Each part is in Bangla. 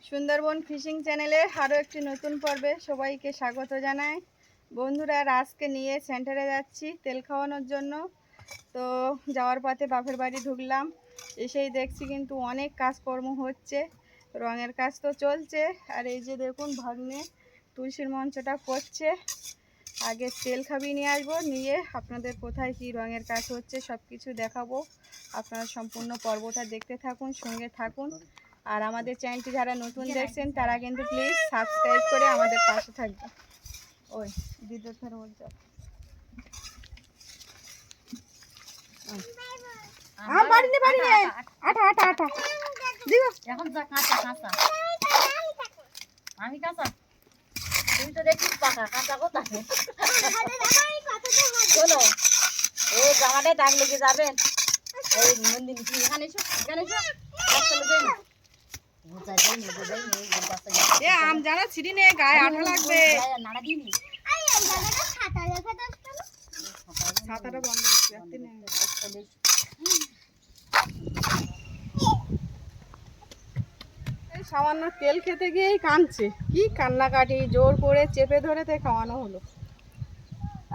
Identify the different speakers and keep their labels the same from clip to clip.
Speaker 1: সুন্দরবন ফিশিং চ্যানেলে আরও একটি নতুন পর্বে সবাইকে স্বাগত জানাই। বন্ধুরা, আজকে নিয়ে সেন্টারে যাচ্ছি তেল খাওয়ানোর জন্য। তো যাওয়ার পথে বাপের বাড়ি ঢুকলাম, এসেই দেখছি কিন্তু অনেক কাজকর্ম হচ্ছে। রঙের কাজ তো চলছে, আর এই যে দেখুন ভাগ্নে তুলসীর মঞ্চটা করছে। আগে তেল খাবিয়ে নিয়ে আসবো, নিয়ে আপনাদের কোথায় কি রঙের কাজ হচ্ছে সব কিছু দেখাবো। আপনারা সম্পূর্ণ পর্বটা দেখতে থাকুন, সঙ্গে থাকুন। আর আমাদের চ্যানেলটি যারা নতুন দেখছেন তারা কিন্তু প্লিজ সাবস্ক্রাইব করে আমাদের পাশে থাকবে। ওই দিদার বলছে
Speaker 2: আমি কাঁচা, তুমি তো দেখছিস পাকা। কাঁচা কোথায়? শোনো, এই জামাটাই দাগ লেগে যাবেন। এই মন্দির এখানে এসো, এখানে এসো।
Speaker 1: আম জানা ছিঁড়ি নে, গায়ে আঠা লাগবে।
Speaker 2: নাড়া দিইনি,
Speaker 1: ছাতাটা বন্ধ করতে সামান্য তেল খেতে গিয়েই কাঁদছে, কি কান্নাকাটি, জোর করে চেপে ধরে তে খাওয়ানো হলো।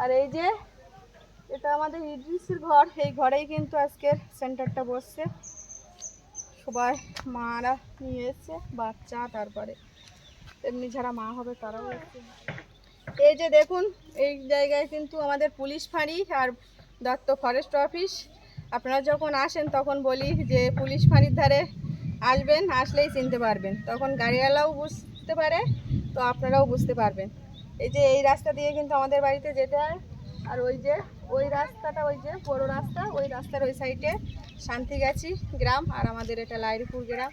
Speaker 1: আর এই যে এটা আমাদের ইদ্রিসের ঘর, এই ঘরেই কিন্তু আজকের সেন্টারটা বসছে। সবাই মারা নিয়ে এসছে বাচ্চা, তারপরে এমনি যারা মা হবে তারাও এসছে। এই যে দেখুন, এই জায়গায় কিন্তু আমাদের পুলিশ ফাঁড়ি আর দত্ত ফরেস্ট অফিস। আপনারা যখন আসেন তখন বলি যে পুলিশ ফাঁড়ির ধারে আসবেন, আসলেই চিনতে পারবেন, তখন গাড়িওয়ালাও বুঝতে পারে, তো আপনারাও বুঝতে পারবেন। এই যে এই রাস্তা দিয়ে কিন্তু আমাদের বাড়িতে যেতে হয়। আর ওই যে ওই রাস্তাটা, ওই যে বড় রাস্তা, ওই রাস্তার ওই সাইডে শান্তিগাছি গ্রাম, আর আমাদের এটা লাইরিপুর গ্রাম।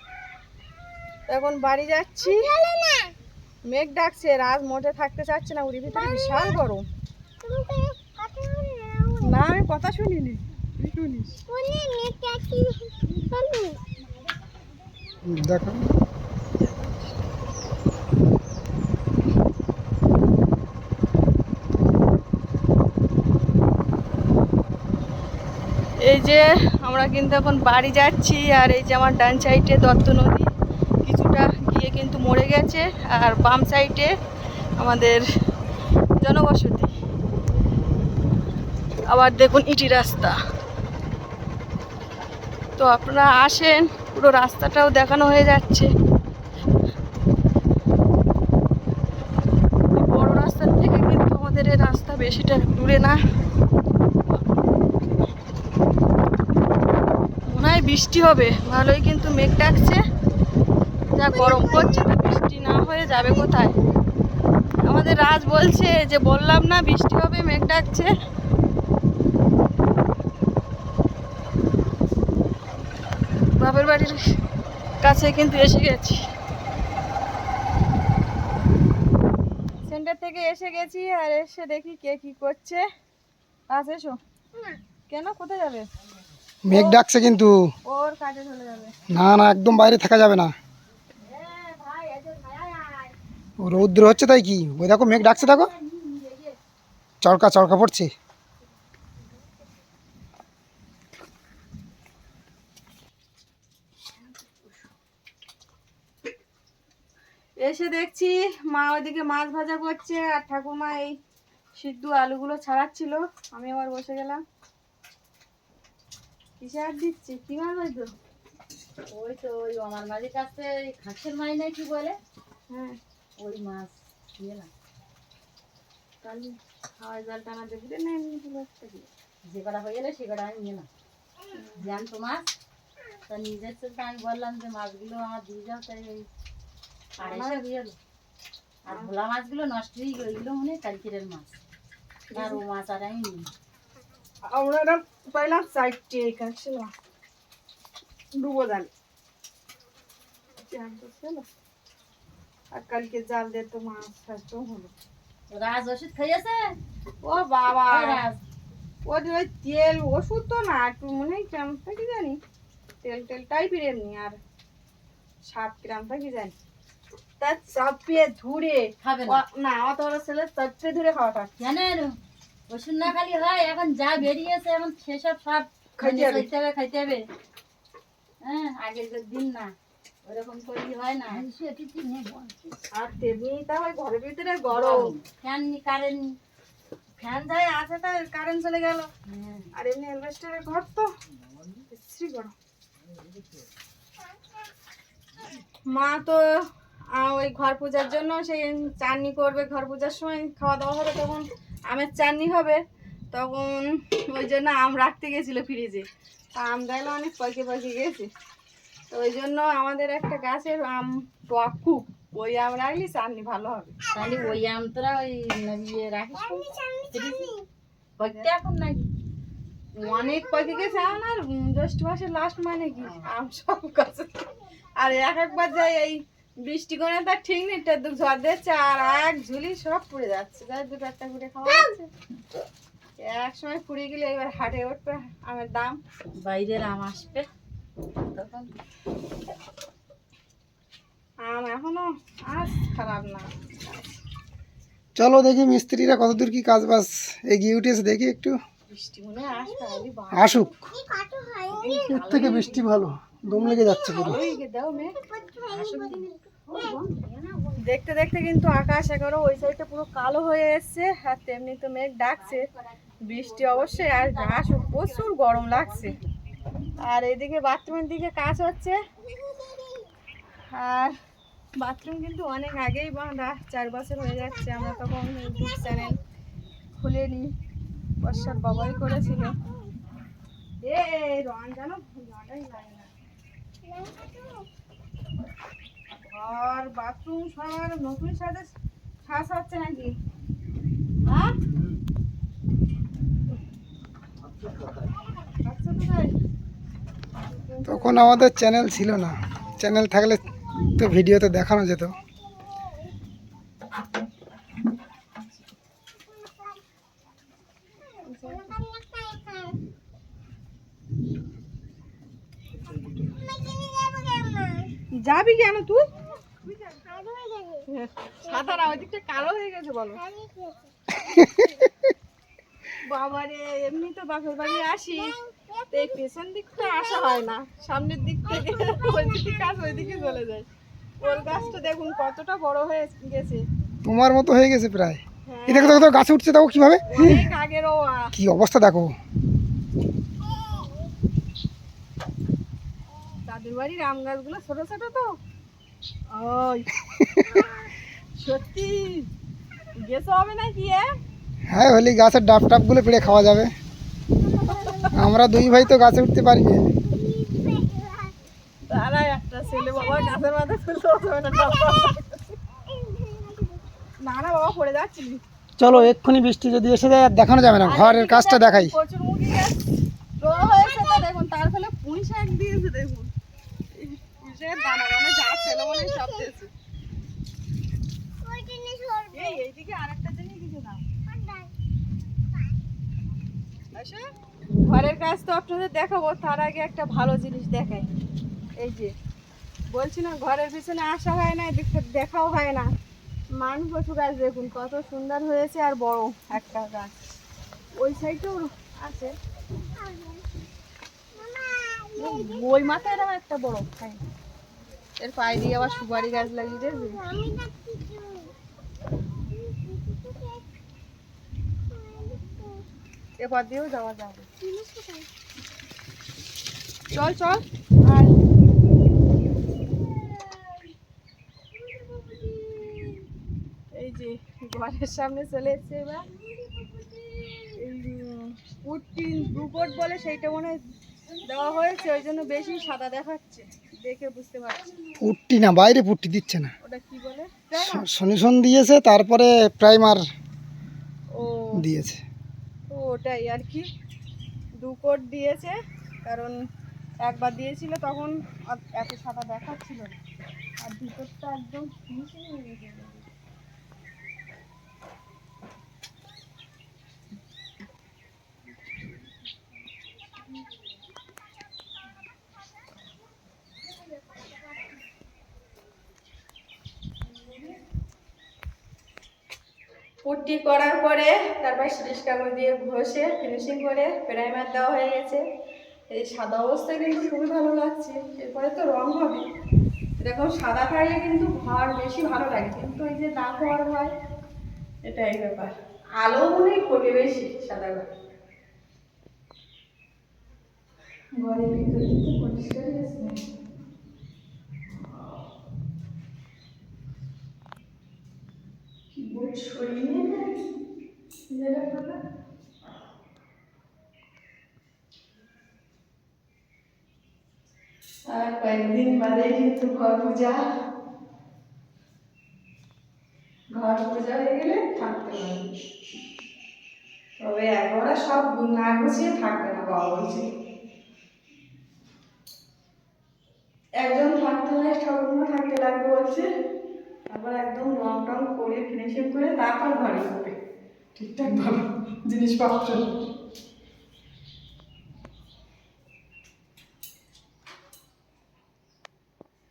Speaker 1: এখন বাড়ি যাচ্ছি, মেঘ ডাকছে, রাত মোটে থাকতে চাচ্ছে না, উড়ি ভিতরে বিশাল গরম। না আমি কথা শুনিনি, তুই শুনিস।
Speaker 3: দেখো
Speaker 1: এই যে আমরা কিন্তু এখন বাড়ি যাচ্ছি, আর এই যে আমার ডান সাইডে দত্ত নদী কিছুটা গিয়ে কিন্তু মরে গেছে, আর বাম সাইডে আমাদের জনবসতি। আবার দেখুন ইটি রাস্তা। তো আপনারা আসেন, পুরো রাস্তাটাও দেখানো হয়ে যাচ্ছে। বড় রাস্তার থেকে কিন্তু আমাদের এই রাস্তা বেশিটা দূরে না। মনে হয় বৃষ্টি হবে, ভালোই কিন্তু মেঘ ডাকছে। যা গরম করছে, তো বৃষ্টি না হয়ে যাবে কোথায়? আমাদের রাজ বলছে যে বললাম না বৃষ্টি হবে, মেঘ ডাকছে। বাপের বাড়ির কাছে কিন্তু এসে গেছি, সেন্টার থেকে এসে গেছি। আর এসে দেখি কে কি করছে। আজ এসো। কেন, কোথায় যাবে?
Speaker 3: মেঘ ডাকছে কিন্তু।
Speaker 1: ওর কাজে চলে যাবে।
Speaker 3: না না, একদম বাইরে থাকা যাবে না, রৌদ্র হচ্ছে তাই কি। ওই দেখো মেঘ ডাকছে, দেখো চড়কা চড়কা পড়ছে।
Speaker 1: এসে দেখছি মা ওইদিকে মাছ ভাজা করছে, আর ঠাকুমা এই সিদ্ধ আলুগুলো ছাড়াচ্ছিল। আমি আবার বসে গেলাম। কিসে আর দিচ্ছি, কি মাছ হয়তো?
Speaker 2: ওই তো ওই আমার মাঝে কাছে খাসের মাই নাই কি বলে,
Speaker 1: হ্যাঁ
Speaker 2: ওই মাছ নিয়ে না।
Speaker 1: কালি হাওয়াই জাল টানা দেখবে না, এমনি গুলো একটা দিয়ে
Speaker 2: যে কটা হয়ে গেলে সে কটা আমি নিয়ে না। জ্যান্ত মাছ তা নিয়ে যাচ্ছে, তো আমি বললাম যে মাছগুলো আমার দিয়ে যাও, তাই ওই আড়াইশো দিয়ে গেলো। আর ভোলা মাছগুলো নষ্ট হয়ে গেলো, এগুলো মনে হয় কালকের মাছ। আর ও মাছ আর আমি নিই।
Speaker 1: আমরা পাইলাম 4টে কাছে ডুবো জাল। আর কালকে জাল দিয়ে তো মাছ খাইতে হলো।
Speaker 2: রাজ ওষুধ খাইয়েছে?
Speaker 1: ও বাবা,
Speaker 2: রাজ
Speaker 1: ওই তেল ওষুধ তো না, একটু মনে হয় কেমন থাকি জানি, তেল তেল টাইপের এমনি। আর 7 গ্রাম থাকি জানি, তা চাপিয়ে ধরে
Speaker 2: খাবে
Speaker 1: না। অত বড় ছেলে চাপিয়ে ধরে খাওয়াটা
Speaker 2: জানেন, ওষুধ না খালি হয়। এখন যা বেরিয়েছে এখন সেসব সব
Speaker 1: খাইতে হবে।
Speaker 2: খাইতে হবে। হ্যাঁ, আগের দিন না, ওরকম করলে হয় না।
Speaker 1: আর তেমনিটা হয় ঘরের ভিতরে গরম,
Speaker 2: ফ্যান নি, কারেন্ট নি।
Speaker 1: ফ্যান যায় আছে তাই কারেন্ট চলে গেল।
Speaker 2: হ্যাঁ।
Speaker 1: আর এমনি অ্যালবেস্টারের ঘর তো বিশ্রী গরম। মা তো ওই ঘর পূজার জন্য সেই চাটনি করবে, ঘর পূজার সময় খাওয়া দাওয়া হবে, তখন আমের চাটনি হবে, তখন ওই জন্য আম রাখতে গেছিলো ফ্রিজে। তা আম দেখলে অনেক পয়কে পয়কে গেছে, তো ওই জন্য আমাদের একটা গাছের আম টক খুব, ওই আম রাখলে চাটনি ভালো হবে।
Speaker 2: তাহলে ওই আম তোরা ওই ইয়ে রাখিস পড়তে এখন নাকি?
Speaker 1: অনেক পয়কে গেছে আম, আর জ্যৈষ্ঠ মাসের লাস্ট মানে কি আম সব গাছে। আর একবার যাই এই বৃষ্টি করে তার ঠিক নেই, ঝড় দিচ্ছে আর এক ঝুলি সব পুড়ে যাচ্ছে, যাই দু চারটা ঘুরে খাওয়া যাচ্ছে। এক সময় পুড়ে গেলে এবার হাটে উঠবে আমের দাম।
Speaker 2: বাইরের আম আসবে তখন।
Speaker 1: আম এখনো আজ খারাপ না।
Speaker 3: চলো দেখি মিস্ত্রিরা কতদূর কি কাজ বাজ এগিয়ে উঠেছে, দেখি একটু
Speaker 1: বৃষ্টি মনে হয় আসবে, আলি বাবা।
Speaker 3: আসুক। এর থেকে বৃষ্টি ভালো, দম লেগে যাচ্ছে পুরো।
Speaker 1: ওই যে দাও মেঘ। দেখতে দেখতে কিন্তু আকাশ এগারো ওই সাইডটা পুরো কালো হয়ে এসছে, আর তেমনি তো মেঘ ডাকছে বৃষ্টি অবশ্যই আর আসুক, প্রচুর গরম লাগছে। আর এদিকে বাথরুমের দিকে কাজ হচ্ছে, আর বাথরুম কিন্তু অনেক আগেই বাঁধা, 4 বছর হয়ে যাচ্ছে। আমরা তখন ইউটিউব চ্যানেল খুলেনি, বর্ষার বাবাই করেছিল। এ রং জানো লাগাই লাগে না, ঘর বাথরুম সবার নতুন সাজে শ্বাস হচ্ছে নাকি? হ্যাঁ আচ্ছা তো তাই।
Speaker 3: তখন আমাদের চ্যানেল ছিল না, চ্যানেল থাকলে তো ভিডিওতে দেখানো যেত।
Speaker 1: যাবি কেন তুই? সাদা না, ওই দিকটা কালো হয়ে গেছে বলো। বাবারে, এমনি তো বাপের বাড়ি আসি তো এই পেছন দিকটা আসা হয় না, সামনের দিক থেকে ওই দিকে গাছ ওই দিকে চলে যায়। ওর গাছটা দেখুন কতটা বড় হয়ে গেছে।
Speaker 3: তোমার মতো হয়ে গেছে প্রায়।
Speaker 1: হ্যাঁ,
Speaker 3: এই দেখো দেখো দেখো, গাছে উঠছে, দেখো কিভাবে,
Speaker 1: অনেক আগেরও
Speaker 3: কি অবস্থা দেখো।
Speaker 1: দাদুর বাড়ির আম গাছগুলো ছোট ছোট তো। ওই সত্যি গেছো হবে নাকি?
Speaker 3: হ্যাঁ, হলে গাছের ডাব টাবগুলো পেড়ে খাওয়া যাবে। আমরা দুই ভাই তো গাছে উঠতে পারি না।
Speaker 1: তারা একটা ছেলে বাবা গাছের মাথায় তুলতে হবে না, না না বাবা পড়ে যাচ্ছিলি।
Speaker 3: চলো এক্ষুনি বৃষ্টি যদি এসে যায় আর দেখানো যাবে না, ঘরের কাজটা দেখাই।
Speaker 1: প্রচুর মুখী গাছ বড় হয়েছে তো দেখুন, তার ফলে পুঁই শাক দিয়েছে দেখুন, পুঁই শাকের দানা মানে যা ছেলে মনে সব দিয়েছে। এইদিকে আরেকটা জিনিস দিকে দাও। আসো, ঘরের কাজ তো আপনাদের দেখাবো, তার আগে একটা ভালো জিনিস দেখাই। এই যে বলছি না ঘরের পিছনে আসা হয় না, এদিকটা দেখাও হয় না। মান কচু গাছ দেখুন কত সুন্দর হয়েছে, আর বড় একটা গাছ ওই সাইডেও আছে। ওই মাথায় এরকম একটা বড়, হ্যাঁ, এর পায়ে দিয়ে আবার সুপারি গাছ লাগিয়ে দিয়েছে। এবার দিয়েও যাওয়া যাবে। চল চল। আর এই যে ঘরের সামনে চলে এসছে এবার এই পুট্টি দুপট বলে সেইটা মনে হয় দেওয়া হয়েছে, ওই জন্য বেশি সাদা দেখাচ্ছে, দেখে বুঝতে পারছি।
Speaker 3: পুট্টি না, বাইরে পুট্টি দিচ্ছে না,
Speaker 1: ওটা কি বলে?
Speaker 3: সলিউশন দিয়েছে, তারপরে প্রাইমার
Speaker 1: ও
Speaker 3: দিয়েছে।
Speaker 1: তো ওটাই আর কি, 2 কোট দিয়েছে, কারণ একবার দিয়েছিল তখন এত সাদা দেখাচ্ছিল না, আর ভিতরটা একদম ফিনিশিং হয়ে গেছে। পুট্টি করার পরে তারপর সিরিশ কাগজ দিয়ে ঘষে ফিনিশিং করে প্রাইমার দেওয়া হয়ে গেছে। এই সাদা অবস্থায় কিন্তু খুবই ভালো লাগছে, এরপরে তো রং হবে, দেখো সাদা থাকলে কিন্তু ঘর বেশি ভালো লাগে, কিন্তু এই যে দাগ হওয়ার ভয়, এটাই ব্যাপার। আলো মনেই ফোটে বেশি সাদা ঘরে। ঘরের ভিতরে কিন্তু পরিষ্কারই আছে। কি বোধ সরিয়ে নেয় যেটা করলে। আর কয়েকদিন বাদে কিন্তু ঘর পূজা হয়ে গেলে থাকতে পারবে। তবে একবারে সব না গুছিয়ে থাকবে না, বাবা বলছে। একজন থাকতে হয়, ঠাকুরমা থাকতে লাগবে বলছে। তারপর একদম রং টং করে ফিনিশিং করে তারপর ঘরে যাবে ঠিকঠাক ভাবে জিনিসপত্র।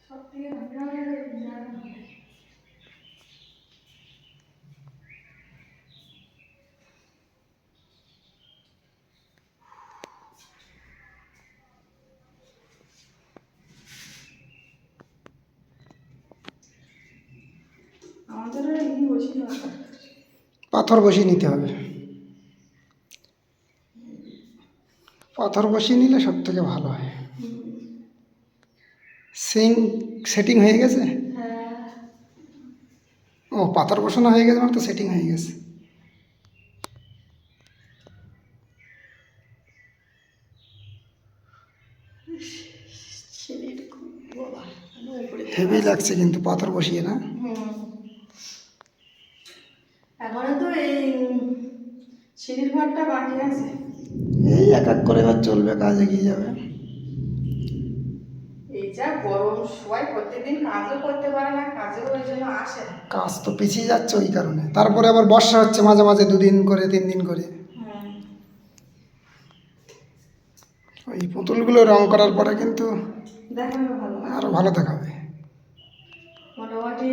Speaker 1: সব থেকে আমাদের বসে
Speaker 3: পাথর বসিয়ে নিতে হবে। পাথর বসিয়ে নিলে সব থেকে ভালো হয়। সিঙ্ক সেটিং হয়ে গেছে?
Speaker 1: হ্যাঁ।
Speaker 3: ও, পাথর বসানো হয়ে গেছে মানে তো সেটিং হয়ে গেছে। হেভি লাগছে কিন্তু পাথর বসিয়ে, না?
Speaker 1: এখনো তো এই সিঁড়ির ঘরটা বাকি আছে।
Speaker 3: এই এক এক করে এবার চলবে, কাজ এগিয়ে যাবে।
Speaker 1: এই যা গরম, সবাই প্রত্যেকদিন কাজও করতে পারে না, কাজেও ওই জন্য আসে না।
Speaker 3: কাজ তো পিছিয়ে যাচ্ছে ওই কারণে। তারপরে আবার বর্ষা হচ্ছে মাঝে মাঝে, 2 দিন করে 3 দিন করে। ওই পুতুলগুলো রং করার পরে কিন্তু
Speaker 1: দেখাবে ভালো,
Speaker 3: আরো ভালো দেখাবে।
Speaker 1: মোটামুটি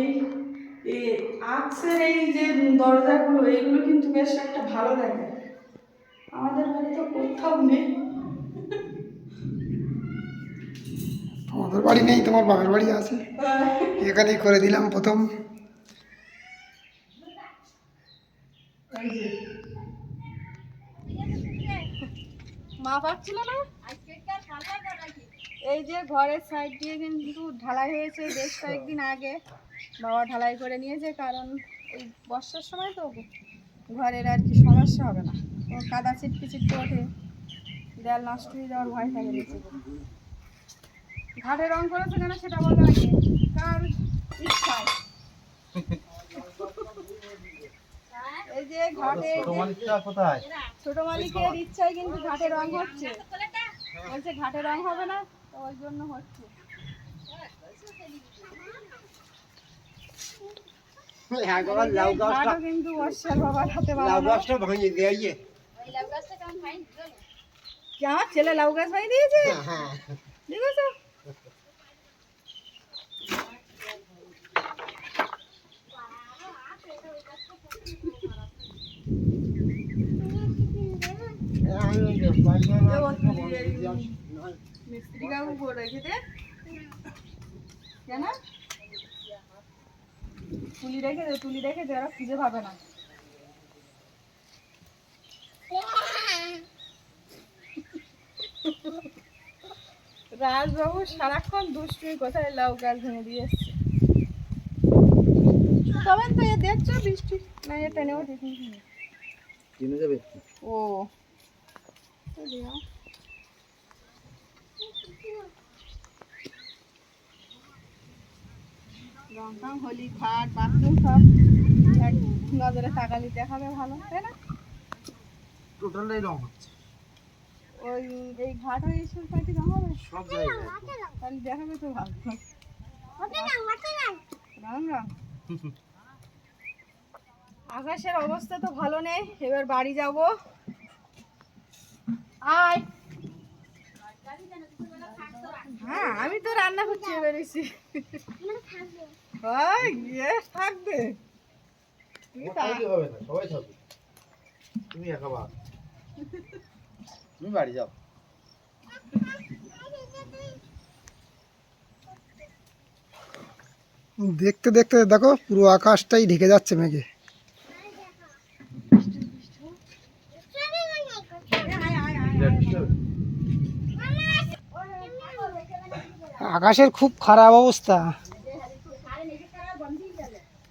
Speaker 1: এই আর্টসের এই যে দরজাগুলো, এইগুলো কিন্তু বেশ একটা ভালো লাগে। আমাদের হয়তো কোথাও নেই।
Speaker 3: তোমাদের বাড়ি নেই, তোমার বাপের বাড়ি আছে। এখানেই করে দিলাম প্রথম।
Speaker 1: মা পাচ্ছিল না, এই যে ঘরের সাইড দিয়ে কিন্তু ঢালাই হয়েছে বেশ কয়েকদিন আগে। বাবা ঢালাই করে নিয়েছে, কারণ এই বর্ষার সময় তো ঘরের আর কি সমস্যা হবে না, তো কাদা ছিটকে ছিটকে ওঠে, দেয়াল নষ্ট হয়ে যাওয়ার ভয় থাকে নিচে। ঘাটে রং করেছে কেন সেটা বলো আগে, কার ইচ্ছায়। এই যে ঘাটে ছোট মালিকের ইচ্ছায় কিন্তু ঘাটে রং হচ্ছে, বলছে ঘাটে রং হবে না, তো ওই জন্য হচ্ছে। ঘাটও কিন্তু বর্ষার বাবার হাতে বানানো। কি আমার ছেলে লাউ গাছ বানিয়ে দিয়েছে, দেখেছো? মিস্ত্রি কাকু করে রেখে দে, কেন তুলি রেখে দে, তুলি রেখে দে, ওরা খুঁজে পাবে না। রাজবাবু সারাক্ষণ দুষ্টুমি, কোথায় লাউ গাছ ভেঙে দিয়ে এসছে। তবে তো এ দেখছো বৃষ্টি না, এ টেনেও দেখুন ও রং টং হোলি খাট বাথরুম সব এক নজরে তাকালি দেখাবে ভালো, তাই না?
Speaker 4: টোটালটাই রং হচ্ছে,
Speaker 1: ওই এই ঘাট হয়ে এসে পার্টি রং হবে
Speaker 4: সব জায়গায়
Speaker 1: তাহলে দেখাবে তো ভালো। রং রং আকাশের অবস্থা তো ভালো নেই, এবার বাড়ি যাব। আয়, হ্যাঁ আমি তো রান্না করছি, বেরিয়েছি। থাকবে
Speaker 4: হবে না, সবাই থাকবে, তুমি একাবার, তুমি বাড়ি যাও।
Speaker 3: দেখতে দেখতে দেখো পুরো আকাশটাই ঢেকে যাচ্ছে মেঘে। আকাশের খুব খারাপ অবস্থা,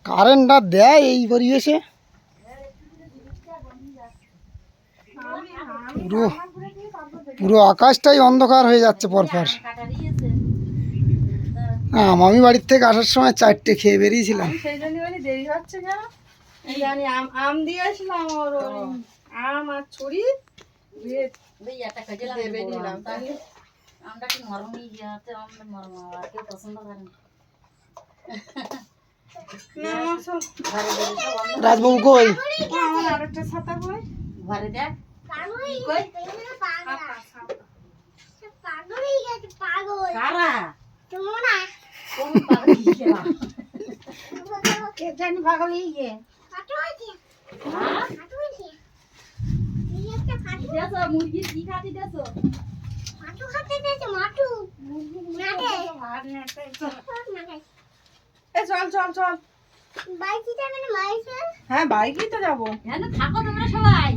Speaker 3: কারেন্টটা দেয় এই পরিবেশে। পুরো পুরো আকাশটাই অন্ধকার হয়ে যাচ্ছে পরপর।
Speaker 2: কাটা দিয়েছে
Speaker 3: আমি বাড়ির থেকে আসার সময় 4টে খেয়ে বেরিয়েছিলাম।
Speaker 1: আমি সেই জন্য বলি দেরি হচ্ছে কেন, এই জানি আম দিয়েছিলাম ওর, ওই আম আর ছুরি দিয়ে
Speaker 2: ওই একটা কাজে
Speaker 1: দেবে দিলাম।
Speaker 2: আমরা কি নরম হয়ে গিয়েছে, আমরা নরম আর কেউ পছন্দ করে না।
Speaker 1: না আমার সব
Speaker 2: ঘরে ঘরে সব অন্য
Speaker 3: রাজবাবু কই?
Speaker 1: আমার আরেকটা ছাতা কই,
Speaker 2: ঘরে দেখ কি কই কারা কোন পাগল গিয়ে
Speaker 1: কে জানি পাগল হয়ে গিয়ে।
Speaker 2: দেছো মুরগি কি খাতি দেছো
Speaker 1: এ চল চল চল, হ্যাঁ বাইকেই তো যাবো।
Speaker 2: কেন থাকো তোমরা সবাই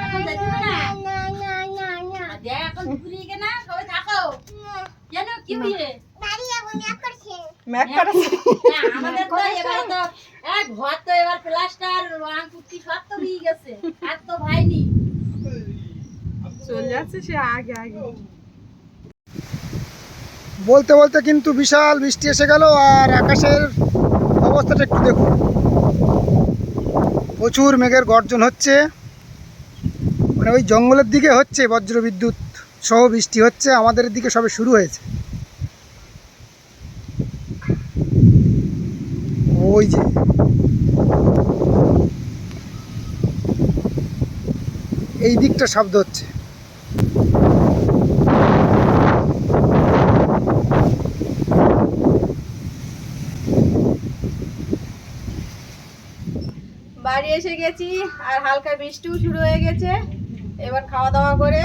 Speaker 2: এখন যাইতে না দেখ এখন ঘুরিয়ে গে না সবাই থাকো কেন কি হইছে
Speaker 1: ম্যাক করেছে
Speaker 2: না আমাদের তো এবার তো এক ঘর তো এবার প্লাস্টার রং পুট্টি সব তো নিয়ে গেছে আর তো ভাই নি
Speaker 1: চল যাচ্ছে সে আগে আগে।
Speaker 3: বলতে বলতে কিন্তু বিশাল বৃষ্টি এসে গেল। আর আকাশের অবস্থাটা একটু দেখুন, প্রচুর মেঘের গর্জন হচ্ছে, মানে ওই জঙ্গলের দিকে হচ্ছে, বজ্র বিদ্যুৎ সহ বৃষ্টি হচ্ছে, আমাদের দিকে সবে শুরু হয়েছে। ওই যে এই দিকটা শব্দ হচ্ছে।
Speaker 1: বাড়ি এসে গেছি আর হালকা বৃষ্টিও শুরু হয়ে গেছে। এবার খাওয়া দাওয়া করে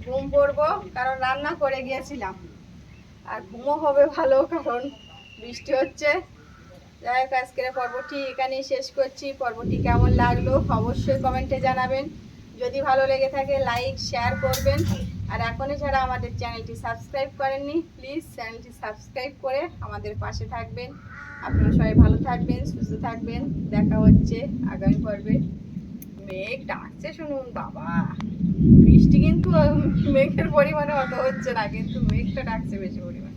Speaker 1: ঘুম পড়বো, কারণ রান্না করে গিয়েছিলাম। আর ঘুমও হবে ভালো, কারণ বৃষ্টি হচ্ছে। যাই হোক, আজকের পর্বটি এখানেই শেষ করছি। পর্বটি কেমন লাগলো অবশ্যই কমেন্টে জানাবেন। যদি ভালো লেগে থাকে লাইক শেয়ার করবেন। আর এখনই যারা আমাদের চ্যানেলটি সাবস্ক্রাইব করেননি, প্লিজ চ্যানেলটি সাবস্ক্রাইব করে আমাদের পাশে থাকবেন। আপনারা সবাই ভালো থাকবেন, সুস্থ থাকবেন। দেখা হচ্ছে আগামী পর্বে। মেঘ ডাকছে শুনুন বাবা, বৃষ্টি কিন্তু মেঘের পরিমাণে অত হচ্ছে না, কিন্তু মেঘটা ডাকছে বেশি পরিমাণে।